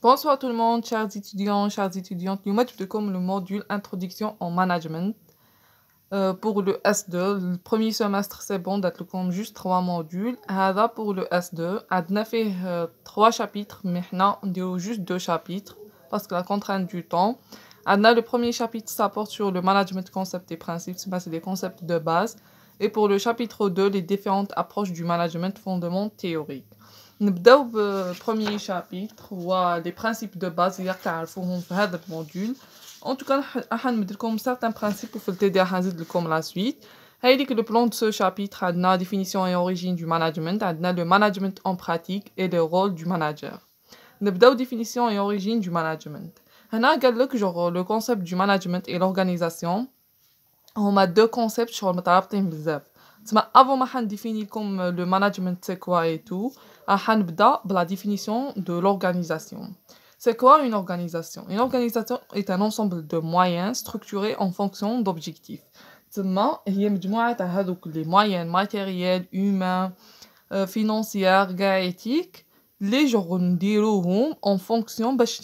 Bonsoir tout le monde, chers étudiants, chères étudiantes. Nous comme le module Introduction en Management. Pour le S2, le premier semestre, c'est bon d'être comme juste 3 modules. Pour le S2, on a fait 3 chapitres, mais maintenant on dit juste 2 chapitres parce que la contrainte du temps. Le premier chapitre, ça porte sur le management concept et principes, c'est des concepts de base. Et pour le chapitre 2, les différentes approches du management fondements théoriques. نبداو بالبروميي شابيتر هو لي برانسيپ دو باز اللي تعرفوهم في هذا الموديول. ان توكا راح نمد لكم سارتان برانسيپ وفي التي دي راح نزيد لكم لا سويت. هايديك لو بلان دو سو شابيتر عندنا ديفينيسيون اي اوريجين دو ماناجمنت، عندنا لو ماناجمنت اون براتيك اي لو رول دو ماناجر. نبداو ديفينيسيون اي اوريجين دو ماناجمنت. هنا قال لك جوغ لو كونسيبت دو ماناجمنت اي لورغانيزاسيون هما دو كونسيبت شغل مترابطين بزاف. تسمى افون ما حنديفيني لكم لو ماناجمنت سي كوا اي تو، نبدا بلا définition de l'organisation. C'est quoi une organisation? Une organisation est un ensemble de moyens structurés en fonction d'objectifs. تسمى هي مجموعة تاع هذوك لي moyens matériels, humains, financiers, كاع éthiques لي جوغ نديروهم en fonction باش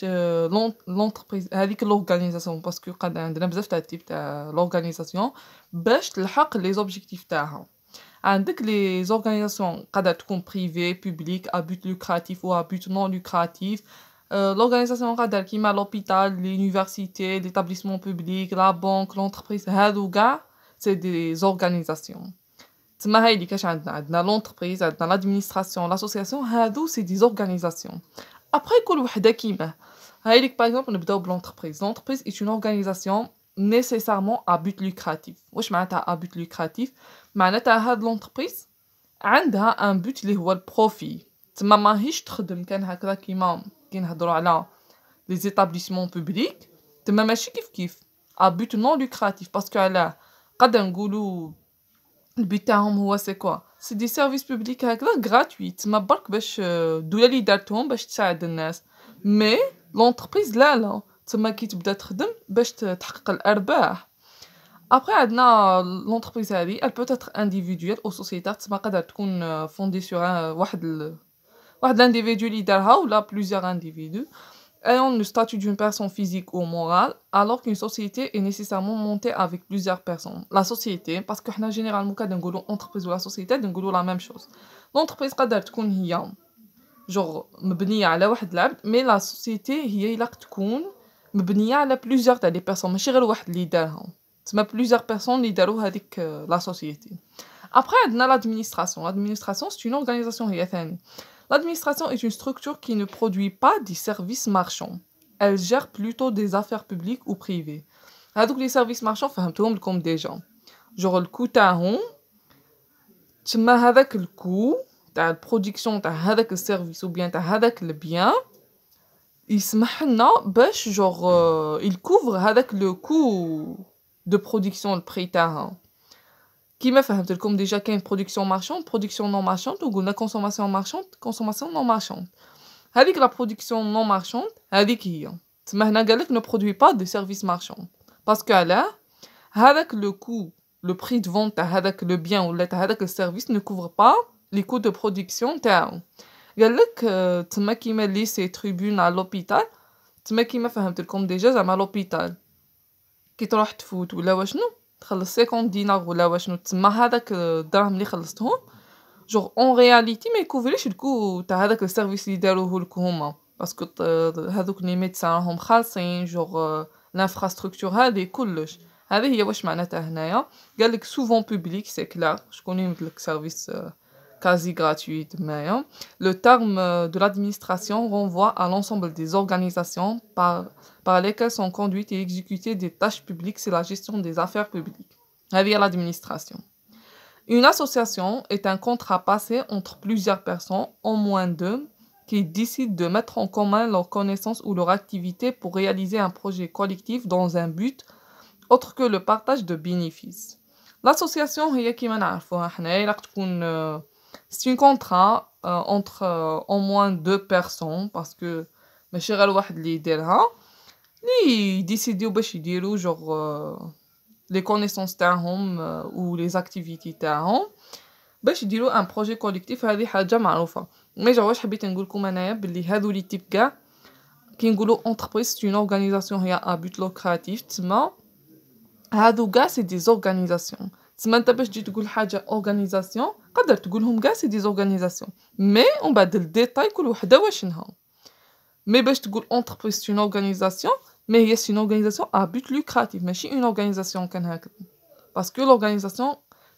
l'entreprise هذيك l'organisation باسكو قد عندنا بزاف تاع تيب تاع l'organisation باش تلحق لي زوبجيكتيف تاعها. عندك لي زورغانيزاسيون قادرة تكون بريفي بوبليك ا بوت لوكراتيف و ا بوت نون لوكراتيف. لورغانيزاسيون قادرة كيما لوبيتال، لونيفرسيتي، ليتابليسمون بوبليك، لا بانك، لونتربريز، هادو كاع سي دي زورغانيزاسيون. تما هاي اللي كاش عندنا لونتربريز، عندنا لادمينستراسيون، لاسوسياسيون، هادو سي دي زورغانيزاسيون. ابري كل وحده كيما هاي ليك باغ اكزومبل نبداو بلونتربريز. لونتربريز اي اون اورغانيزاسيون nécessairement à but lucratif. واش معناتها à but lucratif؟ معناتها هاد لونتربريز عندها ان بوت اللي هو البروفي. تما ماهيش تخدم كان هكذا كيما كي نهضروا على لي زيتابليسمون بوبليك، تما ماشي كيف à but non lucratif باسكو علاه قادر نقولوا البوت تاعهم هو سي كوا سي دي سيرفيس بوبليك هكذا غراتوي، تما برك باش الدوله اللي دارتهم باش تساعد الناس. مي لونتربريز لا تما كي تبدا تخدم باش تحقق الارباح. ابري عندنا لونتربريز هذه elle peut être individuelle ou sociétaire، تما قادره تكون فوندي سور واحد الانديفيدو اللي دارها ولا plusieurs individus ayant le statut d'une personne physique ou morale, alors qu'une société est nécessairement montée avec plusieurs personnes. La société, parce que حنا généralement quand نقولوا entreprise ou la société نقولوا la même chose. L'entreprise قادره تكون هي genre مبنيه على واحد العبد، مي لا سوسيتي هي الا تكون مبنيه على بلوزيغ تاع لي بيرسون، ماشي غير واحد اللي دارها. تسمى بلوزيغ بيرسون اللي داروا هذيك لا سوسيتي. ابري عندنا l'administration. L'administration c'est une organisation هي ثاني. L'administration est une structure qui ne produit pas des services marchands. Elle gère plutôt des affaires publiques ou privées. هذوك لي سيرفيس مارشون فهمتهم لكم ديجا. جور الكو تاعهم تسمى هذاك الكو تاع البرودكسيون تاع هذاك السيرفيس او بيان تاع هذاك البيان يسمح لنا باش جوغ il couvre هذاك لو كو دو برودكسيون البري تاعها. كيما فهمت لكم ديجا كاين برودكسيون مارشاند، برودكسيون نون مارشاند، وقلنا كونسوماسيون مارشاند، كونسوماسيون نون مارشاند. هذيك لا برودكسيون نون مارشاند هذيك هي تما هنا قالك نو برودوي با دي سيرفيس مارشاند باسكو علاه هذاك لو كو لو بري دو فونت تاع هذاك لو بيان ولا تاع هذاك السيرفيس ne couvre pas les coûts de production تاعو. قالك تما كيما ليسي تريبون على لوبيتال، تما كيما فهمت لكم ديجا زعما لوبيتال كي تروح تفوت ولا واشنو تخلص 50 دينار ولا واشنو، تما هذاك الدراهم اللي خلصتهم جوغ اون رياليتي ما يكوفريش الكو تاع هذاك السيرفيس اللي داروه لك هما، باسكو هذوك لي ميدسان راهم خالصين جوغ لانفراستركتور هذه كلش. هذه هي واش معناتها هنايا. قالك سوفون بوبليك سي كلار شكون يمدلك سيرفيس quasi gratuit تمايا. Le terme de l'administration renvoie à l'ensemble des organisations par lesquelles sont conduites et exécutées des tâches publiques, c'est la gestion des affaires publiques. هذه هي l'administration. Une association est un contrat passé entre plusieurs personnes, au moins deux, qui décident de mettre en commun leurs connaissances ou leur activité pour réaliser un projet collectif dans un but autre que le partage de bénéfices. L'association هي كيما نعرفوها حنايا راك تكون c'est un contrat entre au moins deux personnes parce que ماشي غير واحد اللي يديرها اللي يديسيديو باش يديروا جوغ لي كونيسونس تاعهم و لي زاكتيفيتي تاعهم باش يديروا ان بروجي كوليكتيف. هذه حاجه معروفه. مي جا واش حبيت نقول لكم انايا باللي هذو لي تيب كاع كي نقولوا entreprise c'est une organisation هي à but lucratif تما هادو كاع سي دي زورغانيزاسيون تما انت باش تجي تقول حاجه اورغانيزاسيون قدر تقولهم كاع سي دي زورغانيزاسيون مي اون بعد الديتاي كل وحده واشنها مي باش تقول entreprise c'est une organisation مي هي c'est une organisation à but lucratif ماشي une organisation كان هكذا باسكو l'organisation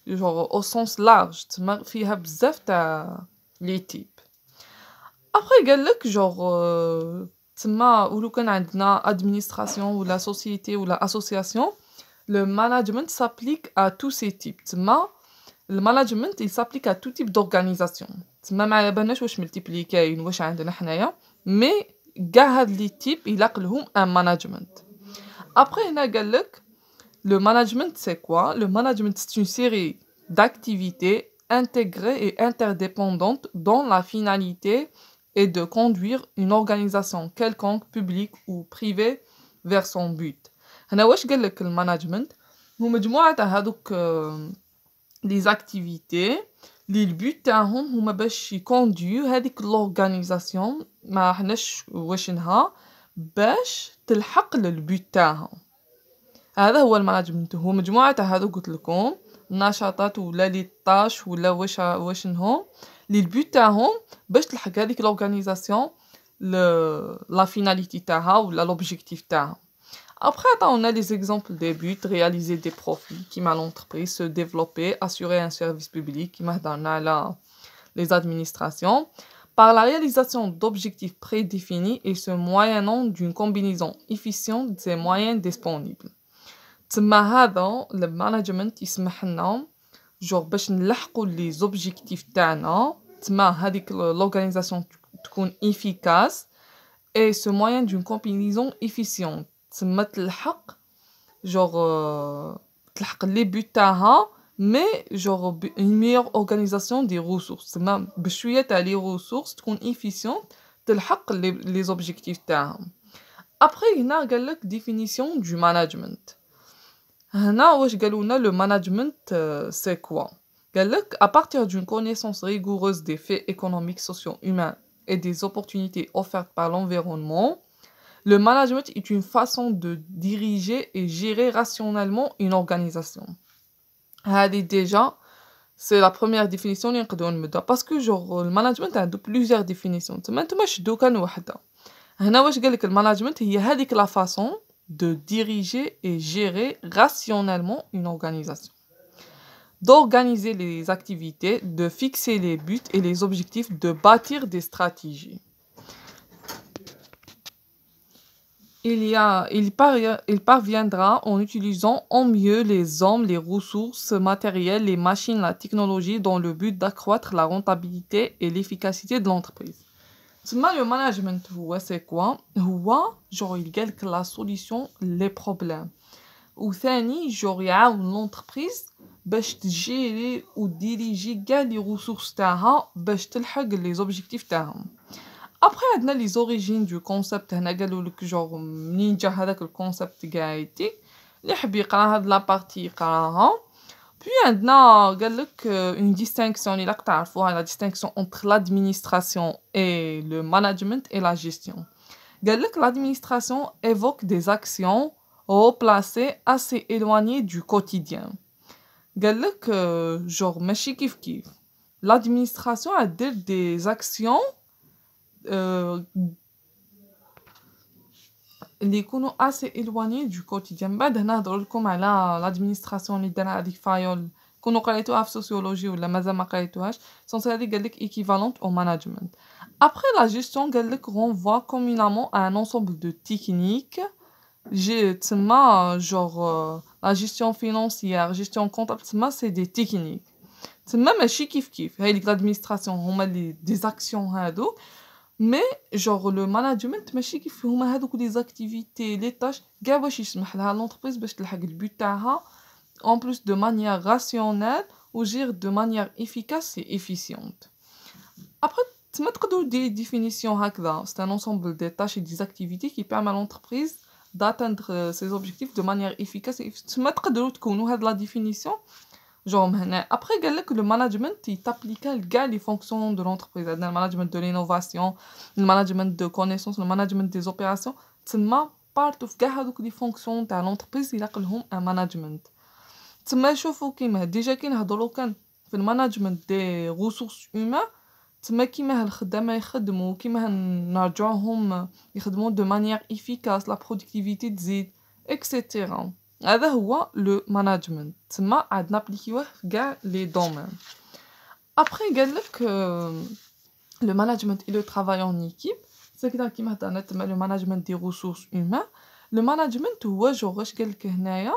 genre au sens large تما فيها بزاف تاع لي تيب ابري قال لك genre تما ولو كان عندنا administration ولا société ولا association le management s'applique à tous ces types تما le management il s'applique à tout type d'organisation تما ما على بالناش واش ملتيبلي كاين واش عندنا حنايا مي كاع هاد لي تيب يلاق لهم ان management après هنا قال لك le management c'est quoi le management c'est une série d'activités intégrées et interdépendantes dont la finalité est de conduire une organisation quelconque publique ou privée vers son but هنا واش قال لك المانجمنت هو مجموعه تاع هذوك لي زاكتيفيتي لي البوت تاعهم هما باش يكونديو هذيك لورغانيزاسيون ما حناش واشنها باش تلحق للبوت تاعها هذا هو المانجمنت هو مجموعه تاع هذوك قلت لكم النشاطات ولا لي طاش ولا واشنهم لي البوت تاعهم باش تلحق هذيك لورغانيزاسيون لا فيناليتي تاعها ولا لوبجيكتيف تاعها Après, on a les exemples des buts, réaliser des profits, qui m'a l'entreprise, se développer, assurer un service public, qui m'a donné les administrations, par la réalisation d'objectifs prédéfinis et ce moyennant d'une combinaison efficiente des moyens disponibles. تما هذا المانجمنت يسمح لنا جور باش نلحقوا لي زوبجيكتيف تاعنا تما هذيك لورغانيزاسيون تكون efficace et ce moyen d'une combinaison efficiente تما تلحق جوغ تلحق لي بوت تاعها مي جوغ une meilleure organisation des ressources تما بشويه تاع لي ressources تكون efficient تلحق لي زوبجيكتيف تاعهم après هنا قال لك définition du management هنا واش قالوا لنا le management c'est quoi قال لك à partir d'une connaissance rigoureuse des faits économiques socio-humains et des opportunités offertes par l'environnement le management est une façon de diriger et gérer rationnellement une organisation. Déjà, c'est la première définition اللي نقدروا نمدها parce que genre le management عنده plusieurs définitions. تما نتوما شدو كان وحده. هنا واش قال لك المانجمنت هي هذيك la façon de diriger et gérer rationnellement une organisation. D'organiser les activités, de fixer les buts et les objectifs, de bâtir des stratégies. Il parviendra en utilisant au mieux les hommes, les ressources matérielles, les machines, la technologie dans le but d'accroître la rentabilité et l'efficacité de l'entreprise. Le management, c'est quoi? Genre, il gagne la solution les problèmes. Ou genre, il y a l'entreprise باش تجيري و ديريجي كاع لي ressources تاعها باش تلحق les objectifs تاعهم. Après, عندنا les origines du concept هنا قالوا لك genre منين جا هذاك الكونسيبت كاعيتي اللي يحب يقرا هاد لابارتي يقراها puis عندنا قال لك une distinction اللي راك تعرفوها la distinction entre l'administration et le management et la gestion قال لك l'administration évoque des actions replacées assez éloignées du quotidien قال لك genre ماشي كيف كيف l'administration a des actions اللي يكونوا assez éloignés du quotidien بعد هنا نهضر لكم على l'administration اللي دارها هذيك فايول كونوا قريتوها في سوسيولوجي ولا مازال ما قريتوهاش سونسي هذه قال لك équivalente au management après la gestion قال لك renvoie communément à un ensemble de techniques تسمى genre la gestion financière gestion comptable تسمى c'est des techniques تسمى ماشي كيف كيف هاي l'administration هما اللي des actions هادو مي جور لو مانجمنت ماشي كيف هما هادوك لي زاكتيفيتي لي طاش كاع واش يسمح لها لونتربريز باش تلحق البوت تاعها en plus de manière rationnelle ou gère de manière efficace et efficiente. Après تما تقدروا دي ديفينيسيون هكذا c'est un ensemble des tâches et des activités qui permet à l'entreprise d'atteindre ses objectifs de manière efficace et تما تقدروا تكونوا هاد لا ديفينيسيون genre هنا après قال لك le management il t'applique كاع les fonctions de l'entreprise عندنا le management de l'innovation le management de connaissance le management des opérations تما part of كاع هذوك les fonctions تاع l'entreprise يلقى لهم un management تما شوفوا كيما ديجا كي نهضروا كان في المانجمنت دي ريسورس هومان تما كيما الخدامه يخدموا كيما نرجعوهم يخدموا دو مانيير افيكاس لا برودكتيفيتي تزيد اكسيتيرا هذا هو لو مانجمنت تما عاد نابليكيوه في كاع لي دومين ابري قال لك لو مانجمنت اي لو ترافاي اون ايكيب سكدا كيما هضرنا تما لو مانجمنت دي ريسورس هومان لو مانجمنت هو جو اش قال لك هنايا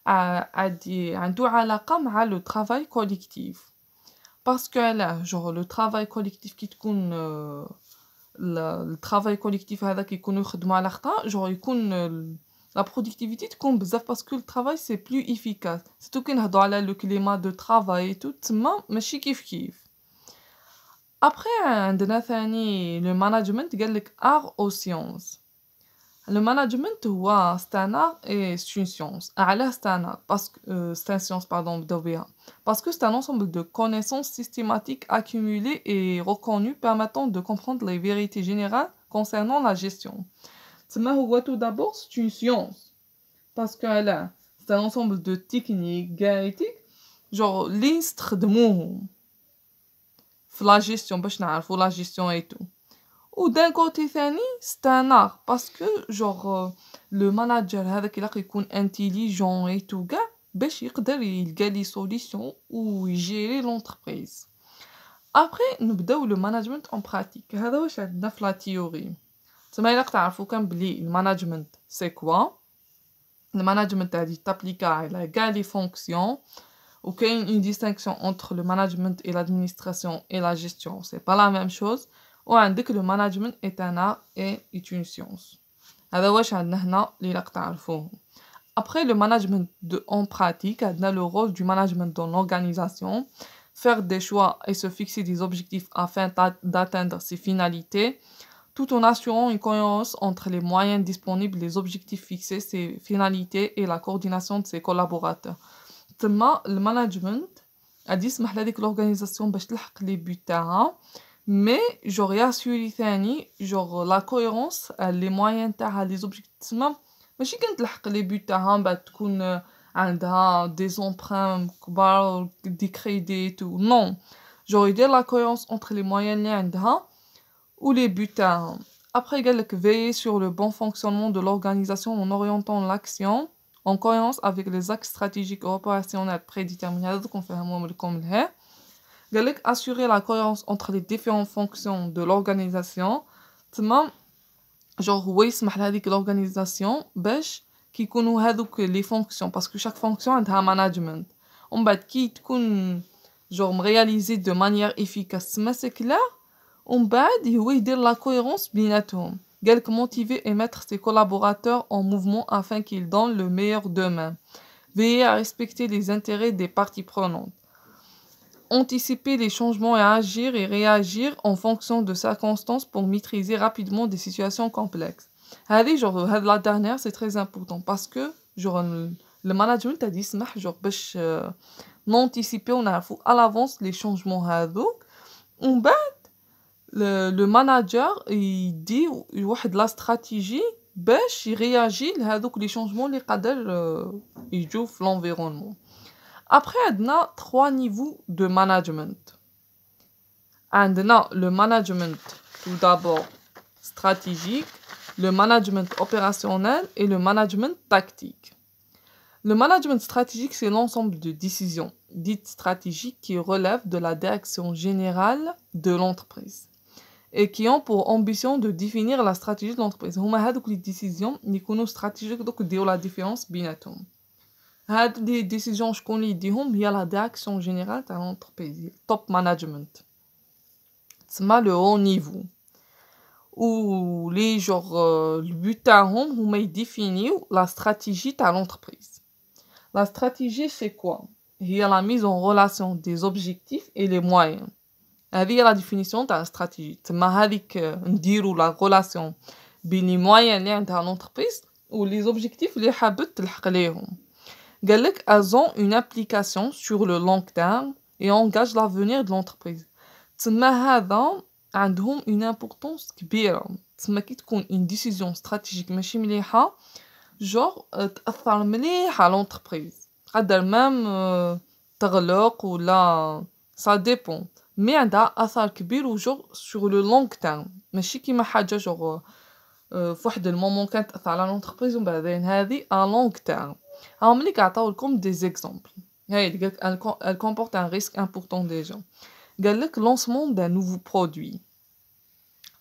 عادي عنده علاقه مع لو ترافاي كوليكتيف باسكو علاه جور لو ترافاي كوليكتيف كي تكون الترافاي كوليكتيف هذا كيكونوا يخدموا على خطا جور يكون لا برودكتيفيتي تكون بزاف باسكو الترافاي سي بلو افيكاس سيتو كي نهضروا على لو كليما دو ترافاي تو تما ماشي كيف ابري عندنا ثاني لو مانجمنت قال لك ار او سيونس Le management هو c'est un art et c'est une science. علاش c'est un art parce que c'est une science pardon بداو بها parce que c'est un ensemble de connaissances systématiques accumulées et reconnues permettant de comprendre les vérités générales concernant la gestion. تما هو tout d'abord c'est une science parce que là c'est un ensemble de techniques gaétiques genre اللي نستخدموهم في la gestion باش نعرفوا la gestion et tout. Ou d'un côté ثاني c'est un art parce que genre le manager هذاك يلاقي يكون intelligent et tout كاع باش يقدر يلقى لي solution و يجيري l'entreprise. Après نبداو le management en pratique هذا واش عندنا في la théorie. تما إلا تعرفوا كان بلي المانجمنت c'est quoi المانجمنت هادي تابليكا على كاع لي فونكسيون وكاين une distinction entre le management et l'administration et la gestion c'est pas la même chose. وعندك le management est un art et est une science. هذا واش عندنا هنا اللي راك تعرفوه. Après le management en pratique, عندنا le rôle du management dans l'organisation, faire des choix et se fixer des objectifs afin d'atteindre ses finalités, tout en assurant une cohérence entre les moyens disponibles, les objectifs fixés, ses finalités et la coordination de ses collaborateurs. تما المانجمنت غادي يسمح لهاديك l'organisation باش تلحق لي بوت تاعها mais genre ياسوري ثاني genre la cohérence les moyens تاعها les objectifs تما ماشي كنتلحق لي بوت تاعها بعد تكون عندها دي emprunts كبار دي كريدي تو non genre يدير la cohérence entre les moyens اللي عندها ou les buts تاعها. Après قال لك veiller sur le bon fonctionnement de l'organisation en orientant l'action en cohérence avec les axes stratégiques et opérationnels prédéterminés هذوك نفهمهم لكم لهيه. قال لك assurer la cohérence entre les différentes fonctions de l'organisation تما genre هو يسمح لهذيك l'organisation باش كيكونوا هذوك les fonctions parce que chaque fonction عندها management ومن بعد كي تكون genre réalisée de manière efficace تما c'est clair ومن بعد هو يدير la cohérence بيناتهم قال لك motiver et mettre ses collaborateurs en mouvement afin qu'ils donnent le meilleur d'eux-mêmes veiller à respecter les intérêts des parties prenantes anticiper les changements et agir et réagir en fonction de circonstances pour maîtriser rapidement des situations complexes. هذه genre la dernière c'est très important parce que genre le management a dit سمح genre باش نانتيسيبي ونعرفوا à l'avance les changements هذوك ومن بعد le manager يدي واحد لا استراتيجي باش يرياجي لهذوك لي changements اللي قادر يجوا في l'environnement. Après, on a 3 niveaux de management. On a le management tout d'abord stratégique, le management opérationnel et le management tactique. Le management stratégique, c'est l'ensemble de décisions dites stratégiques qui relèvent de la direction générale de l'entreprise et qui ont pour ambition de définir la stratégie de l'entreprise. هما هادوك les décisions اللي يكونوا stratégiques donc يديروا la différence بيناتهم. هاد لي ديسيزيون شكون اللي يديهم هي لا ديريكسيون جينيرال تاع لونتربريز توب مانجمنت تسمى لو هو نيفو و لي جور البوت تاعهم هما يديفينيو لا استراتيجي تاع لونتربريز. لا استراتيجي سي كوا هي لا ميز اون ريلاسيون دي اوبجيكتيف اي لي مويان هذه هي لا ديفينيسيون تاع استراتيجي تما هذيك نديرو لا ريلاسيون بين لي مويان اللي عندها لونتربريز و لي اوبجيكتيف اللي حابه تلحق ليهم. قال لك elles ont une application sur le long terme et engagent l'avenir de l'entreprise. تسمى هذا عندهم une importance كبيرة. تسمى كي تكون une décision stratégique ماشي مليحة genre تأثر مليح على l'entreprise. تقدر même تغلق ولا ça dépend. مي عندها أثر كبير وجور sur le long terme. ماشي كيما حاجة genre في واحد المومون كانت تأثر على l'entreprise ومن بعدين هذه à long terme. هاهم اللي كيعطيولكم des exemples. هاي اللي قالك elle comporte un risque important déjà. قال لك lancement d'un nouveau produit,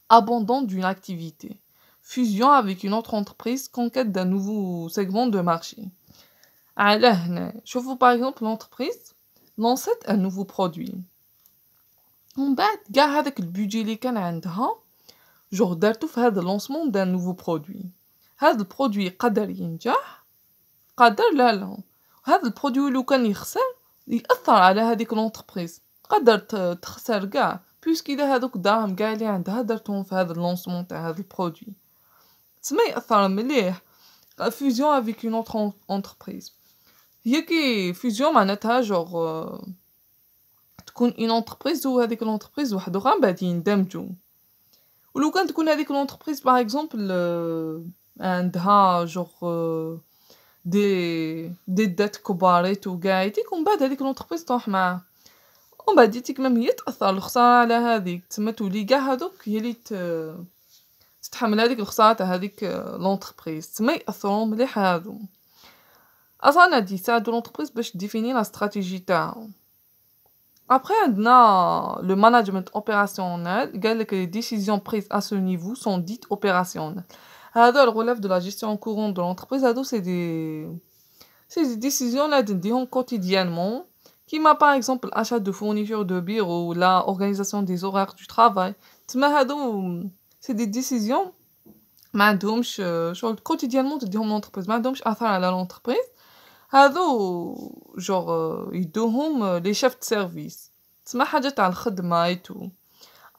abandon d'une activité, fusion avec une autre entreprise, conquête d'un nouveau segment de marché. على هنا شوفوا par exemple l'entreprise lancet un nouveau produit. ومن بعد كاع هذاك البودجي اللي كان عندها جور دارتو في هذا lancement d'un nouveau produit. هذا البرودوي قدر ينجح قدر لا هذا البرودوي لو كان يخسر يأثر على هذيك l'entreprise. قدر تخسر كاع بيسكي إذا هذوك الدراهم كاع اللي عندها درتهم في هذا اللونسمون تاع هذا البرودوي. تسمى يأثر مليح. فيزيون افيك اون اوتر انتربريز هي كي فيزيون معناتها جوغ تكون اون انتربريز وهذيك الانتربريز واحده اخرى من بعد يندمجوا. ولو كان تكون هذيك الانتربريز باغ اكزومبل عندها جوغ دي دات كباريت وكاعيتيك ومن بعد هذيك الانتربريز تروح معاه ومن بعد ديتيك مام هي تأثر الخسارة على هذيك تسمى تولي كاع هذوك هي اللي تتحمل هذيك الخسارة تاع هذيك لونتربريز. تسمى يأثروا مليح هادو. أصلا هادي يساعدو لونتربريز باش ديفيني لا استراتيجي تاعهم. Après عندنا le management opérationnel قالك les décisions prises à ce niveau sont dites opérationnelles. هذا relève de la gestion courante de l'entreprise. هادو c'est des décisions là نديهم quotidiennement كيما par exemple l'achat de fournitures de bureau ou la organisation des horaires du travail. تسمى هادو c'est des décisions ما عندهمش شغل quotidiennement تديهم l'entreprise ما عندهمش أثر على l'entreprise. هادو جور يدوهم les chefs de service. تسمى حاجة تاع الخدمة ايتو.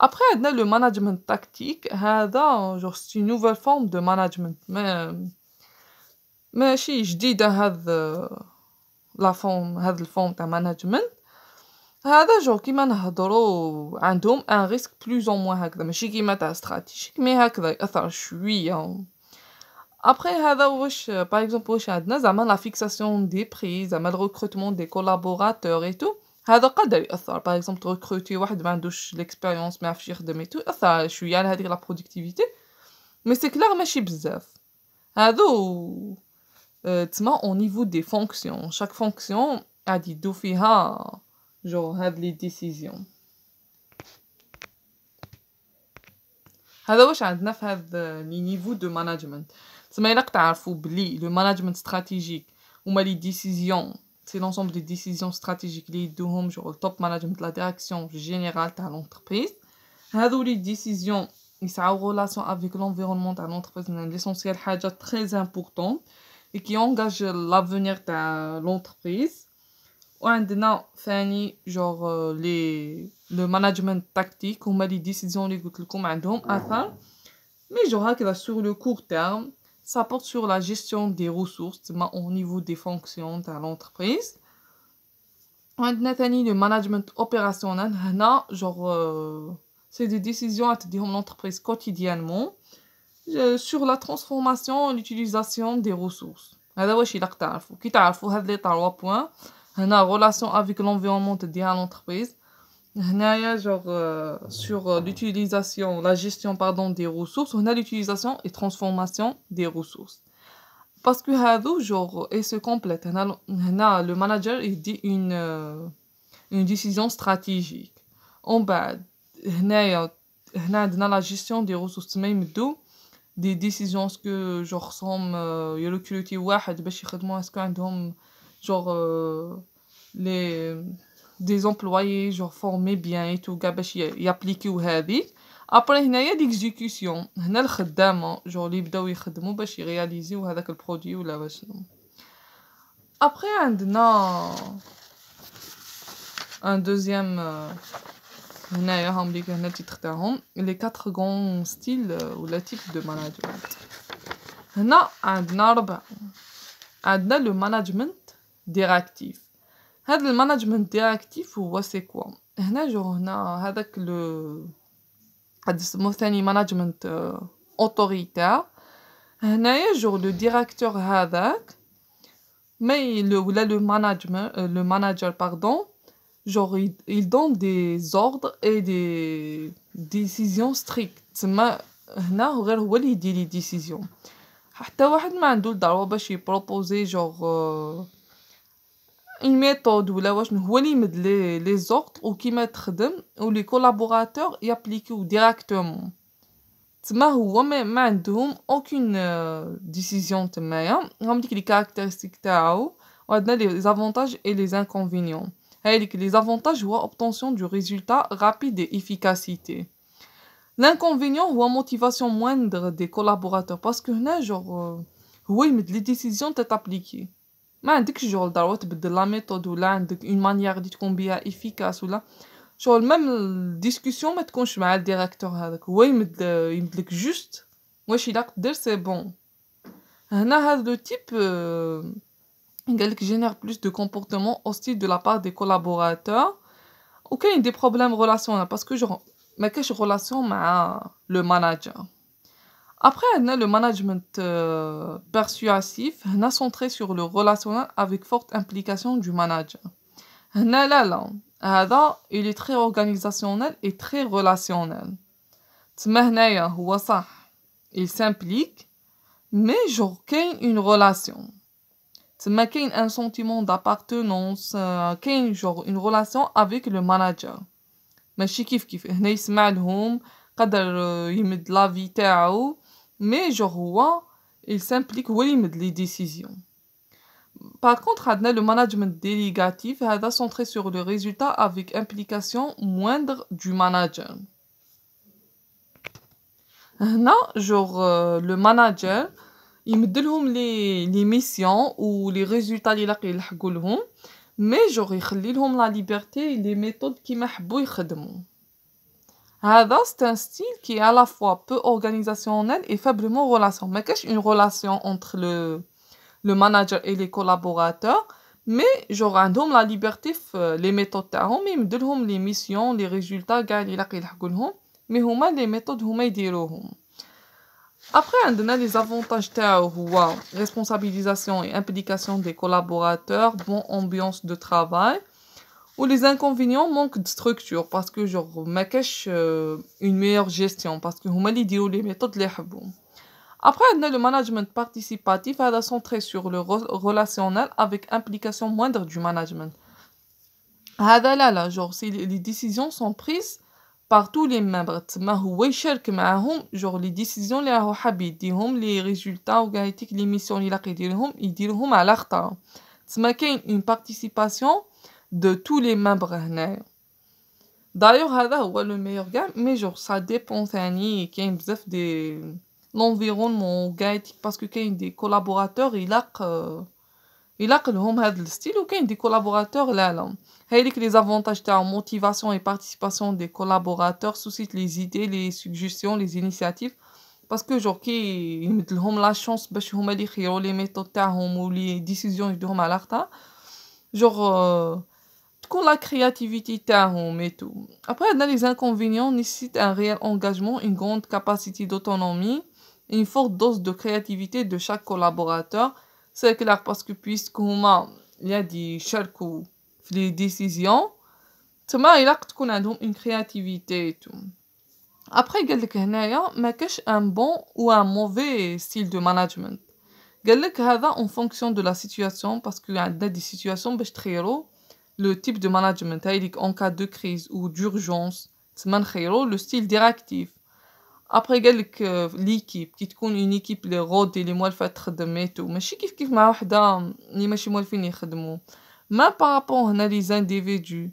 Après عندنا le management tactique. هذا جور c'est une nouvelle forme de management ماشي جديدة هذا لا فورم هاد الفورم تاع مانجمنت. هذا جو كيما نهضرو عندهم ان ريسك بلوز او موان هكذا ماشي كيما تاع استراتيجيك مي هكذا يأثر شوية. ابري هذا واش باغ اكزومبل واش عندنا زعما لا فيكساسيون دي بري زعما الريكروتمون دي كولابوراتور اي تو. هذا قادر يأثر باغ اكزومبل تريكروتي واحد ما عندوش ليكسبيريونس ما يعرفش يخدم اي تو يأثر شوية على هذيك لا برودكتيفيتي مي سي كلار ماشي بزاف. هادو تسمى au niveau des fonctions. Chaque fonction غادي يدو فيها جو هاد لي ديسيزيون. هذا واش عندنا في هاد لي نيفو دو ماناجمنت. تسمى الا تعرفوا بلي لو ماناجمنت استراتيجيك هما لي ديسيزيون سي لونسومبل دي ديسيزيون استراتيجيك لي يدوهم جو التوب ماناجمنت لا ديريكسيون جينيرال تاع لونتربريز. هادو لي ديسيزيون يسعاو غولاسيون افيك لونفيرونمون تاع لونتربريز من ليسونسيال حاجه تري امبورطون et qui engage l'avenir de l'entreprise. وعندنا ثاني genre le management tactique هما les décisions اللي قلت لكم عندهم اثر mais genre هكذا sur le court terme ça porte sur la gestion des ressources تما au niveau des fonctions de l'entreprise. وعندنا ثاني le management opérationnel. هنا genre c'est des décisions تديهم l'entreprise quotidiennement sur la transformation et l'utilisation des ressources. هذا واش إلا تعرفوا كي تعرفوا هاد لي 3 بوين. هنا relation avec l'environnement تديها l'entreprise. هنايا genre sur l'utilisation la gestion pardon des ressources. هنا l'utilisation et transformation des ressources parce que هادو genre et se complètent. هنا le manager il dit une décision stratégique. en bas هنا عندنا la gestion des ressources تما يمدو des décisions que genre sont يركروتي واحد باش يخدموا اسكو عندهم genre les des employés genre formés bien et tout كاع باش يابليكيو هذيك. ابري هنايا ليكزيكسيون هنا الخدامه genre اللي يبداو يخدموا باش يرياليزيو هذاك البرودوي ولا باش. ابري عندنا un deuxième هنايا هم ليك هنا التيتر تاعهم لي 4 غون ستيل ولا تيب دو ماناجمنت. هنا عندنا 4. عندنا لو ماناجمنت directif. هذا المانجمنت ديراكتيف هو سي كوا هنا هنا هذاك هاد اسمو ثاني مانجمنت اوتوريتير. هنايا لو ديراكتور هذاك ولا le manager pardon, il donne des ordres et des décisions strictes. تسمى هنا غير هو اللي يدير لي ديسيزيون، حتى واحد ما عنده الدعوة باش يبروبوزي une méthode ولا واش هو اللي يمد لي زورد وكيما تخدم و لي كولابوراتور يابليكيو ديراكتومون. تما هو ما عندهم aucune décision تمايا. هم ديك لي كاركتيرستيك تاعو وعندنا لي زافونتاج et les inconvénients. هايليك لي زافونتاج هو obtention du résultat rapide et efficacité. L'inconvénient هو motivation moindre des collaborateurs parce que هنا هو يمد لي ديسيزيون تابليكي، ما عندكش الدعوة تبدل لا ميثود ولا عندك اون مانيير اللي تكون بها افيكاس ولا ميم الديسكوسيون ما تكونش مع الديراكتور هذاك، هو يمدلك جوست واش الا قدر سي بون. هنا هذا لو تيب قالك génère plus de comportements hostiles de la part des collaborateurs وكاين دي بروبليم ريلاسيونيل باسكو ما كاينش ريلاسيون مع لو ماناجر. Après, on a le management persuasif, on a centré sur le relationnel avec forte implication du manager. On a là, il est très organisationnel et très relationnel. تسمى هو صح il s'implique mais كاين une relation. تسمى كاين un sentiment d'appartenance, كاين une relation avec le manager. ماشي كيف هنا يسمع لهم قدر يمد لافي تاعو mais هو il s'implique هو اللي يمد لي ديسيزيون. Par contre عندنا le management délégatif هذا centré sur le résultat avec implication moindre du manager. هنا le manager يمدلهم لي ميسيون و لي ريزولطا اللي لاقي يلحقوا لهم mais يخلي لهم لا ليبرتي لي ميثود كيما حبوا يخدموا. هذا c'est un style qui est à la fois peu organisationnel et faiblement relation. ما كاش une relation entre le manager et les collaborateurs mais عندهم la liberté في les méthodes تاعهم يمدلهم les missions les résultats كاع اللي لاقي يلحقوا لهم mais هما les méthodes هما يديروهم. Après عندنا les avantages تاعو هو responsabilisation et implication des collaborateurs, bonne ambiance de travail. Ou les inconvénients manquent de structure parce que ما كاش une meilleure gestion parce que هما اللي يديروا les méthodes اللي يحبوا. Après on a le management participatif هذا centré sur le relationnel avec implication moindre du management. هذا لا si les décisions sont prises par tous les membres تما هو يشارك معاهم les décisions اللي راهو حاب يديهم les résultats وقايتك les missions اللي لاقي يديرهم على خطا. تما كاين une participation de tous les membres هنايا. D'ailleurs هذا هو le meilleur كاع mais ça dépend ثاني كاين بزاف دي l'environnement قايتك باسكو كاين دي collaborateurs يلاق لهم هذا الستيل وكاين دي collaborateurs لا. هايليك لي زافونتاج تاعو motivation et participation des collaborateurs suscite les idées les suggestions les initiatives باسكو كي يمدلهم لا شونس باش هما اللي يخيروا لي ميثود تاعهم و لي ديسيزيون يديروهم على خطا تكون la créativité تاعهم et tout. Après on a les inconvénients nécessitent un réel engagement, une grande capacité d'autonomie, une forte dose de créativité de chaque collaborateur. C'est clair parce que puisque هما اللي يشاركوا في les décisions تما يلاق تكون عندهم une créativité et tout. Après قالك هنايا ما كاش un bon ou un mauvais style de management. قالك هذا en fonction de la situation parce que عندنا des situations باش تخيروا le type de management en cas de crise ou d'urgence تما نخيروا le style directif. Après قالك l'équipe كي تكون une équipe اللي غودي اللي موالفه تخدم et tout ماشي كيف مع وحده اللي ماشي موالفين يخدموا. ما par rapport هنا les individus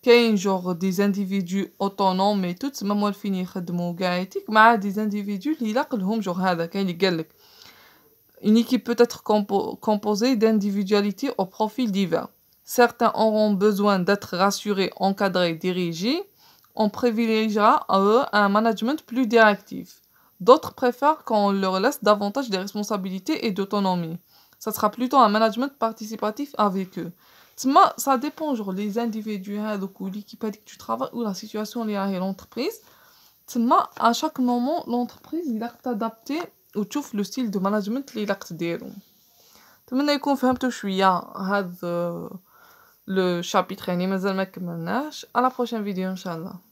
كاين des individus autonomes et tout تما موالفين يخدموا قاعدتك مع des individus اللي يلاق لهم هذا كاين اللي قالك une équipe peut être composée d'individualités au profil divers. Certains auront besoin d'être rassurés, encadrés, dirigés. On privilégiera à eux un management plus directif. D'autres préfèrent qu'on leur laisse davantage de responsabilités et d'autonomie. ça sera plutôt un management participatif avec eux. Ça dépend, genre, les individus, ou l'équipe avec qui tu travailles, ou la situation liée à l'entreprise. À chaque moment, l'entreprise, il a t'adapter ou tu le style de management اللي راك تديرو. نتمنى يكون فهمتوا شوية هاد le chapitre يعني مازال ما كملناش. À la prochaine vidéo إن شاء الله.